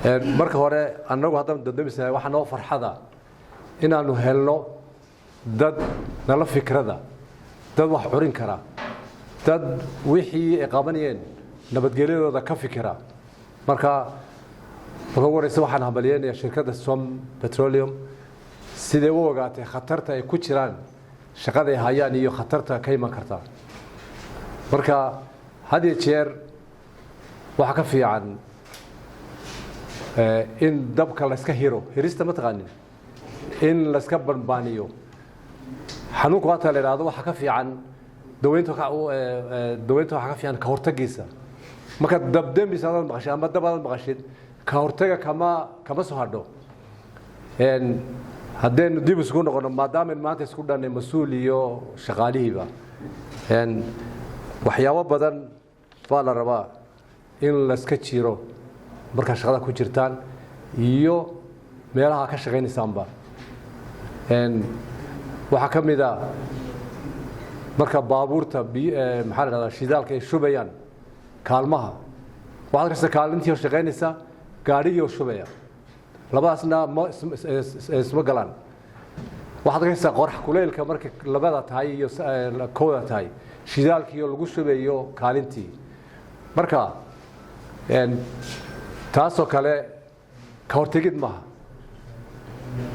marka hore annagu haddaan dadamisnahay waxaa noo farxada inaanu helno dad nala fikrada dad wax curin kara dad wixii ay qabanayeen nabadgelyadooda ka fikira marka ugu horeysa waxaan hambalyeynaya shirkadda Som Petroleum sidee u ogaatay khatarta ay ku jiraan shaqada ay hayaan iyo khatarta ka iman karta marka had iyo jeer waxa ka fiican in dabka la iska hiro hirista ma taqaanin in la iska banbaaniyo xanuunka waxa la yiraahdo waxa ka fiican daweynta waxa ka fiican ka hortagiisa marka dabdamiisa aad maqashay ama dabaad maqashid ka hortaga kama soo hadho haddeen dib isku noqono maadaama maanta isku dhanay mas'uul iyo shaqaalihiiba waxyaabo badan baa la rabaa in la iska jiro marka shaqada ku jirtaan iyo meelaha ka shaqeynaysaanba waxa kamid ah marka baabuurta maxaa la yiraahdaa shidaalka ay shubayaan kaalmaha waxa kasta kaalintii shaqeynaysa gaariga shubaya labadaasna isma galaan waxa kasta qorx kuleelka marka labada tahay iyo kooda tahay shidaalkii lagu shubayo kaalintii marka taasoo kale ka hortagid maaha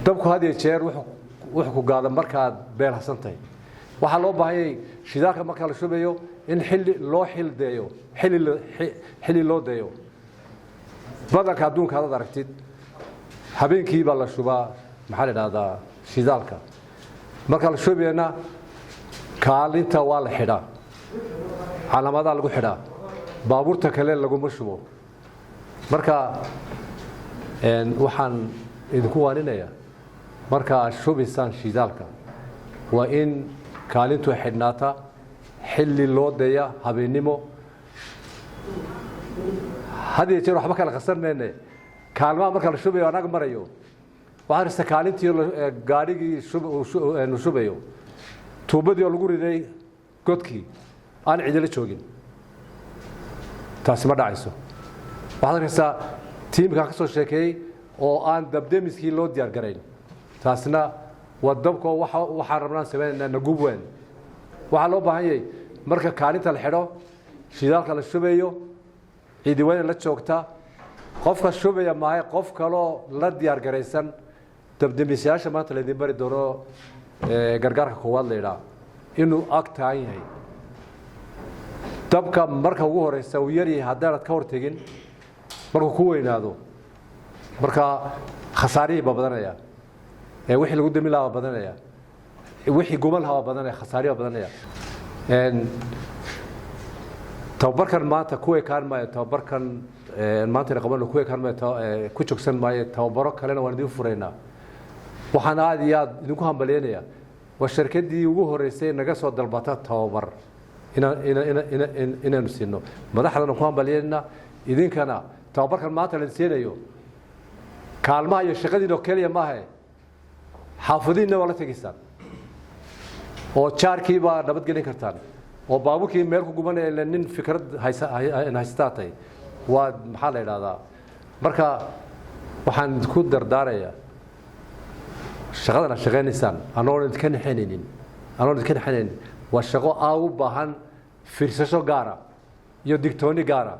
dabku had iyo jeer wuxuu ku gaada markaad beelhasantay waxaa loo baahayay shidaalka marka la shubayo in xilli loo deeyo badanka adduunka aad aragtid habeenkii baa la shubaa maxaa la yiraahdaa shidaalka marka la shubayna kaalinta waa la xidhaa calaamadaha lagu xidhaa baabuurta kale laguma shubo marka waxaan idinku waaninayaa marka shubaysaan shidaalka waa in kaalintu xidhnaata xilli loo deeya habeenimo hadii jeer waxba kala qasanayne kaalmaha marka la shubayo anaga marayo waxa rasta kaalintii gaarigii shubayo tuubadii lagu riday godkii aan cidila joogin taasi ma dhacayso waxa rasta tiimka ka soo sheekay oo aan dabdemiskii loo diyaar gareyn taasna wadabko waxa rabnaan sameeynaa nagub weyn waxa loo baahan yahay marka kaalinta la xidho shidaalka la shubayo cidi weyn la joogta qofka shubaya maahay qof kale la diyaar gareysan dabdemisayaasha maanta la idin bari doono gargaarka koowaad leeyahay inuu agtaan yahay dabka marka ugu horeysa uu yar yahay haddaad ka hortagin markuu ku weynaado marka khasaarihi badanaya wixii lagu dami lahaa badanaya wixii gumal hawa badanaya khasaarihi badanaya tababarkan maanta kuwee kaan maayo tababarkan maanta qabano kuwee kaan maayo ku joogsan maayo tababaro kalena waan idin fureynaa waxaan aad iyo aad idinku hambalyeynaya waa shirkadii ugu horeysay naga soo dalbata tababar inaanu siino madaxdana ku hambalyeynaa idinkana tababarkan maanta la siinayo kaalmaha iyo shaqadiina kaliya maaha xaafadiina wala tagisan oo jaarkii baa nabad gelin kartaan oo baabuurkii meel ku gubanay nin fikrad haystaatay waa maxaa la yiraahdaa marka waxaan ku dardaarayaa shaqadana shaqeynaysan anoon idin xaneenin waa shaqo u baahan fiirsasho gaara iyo digtooni gaara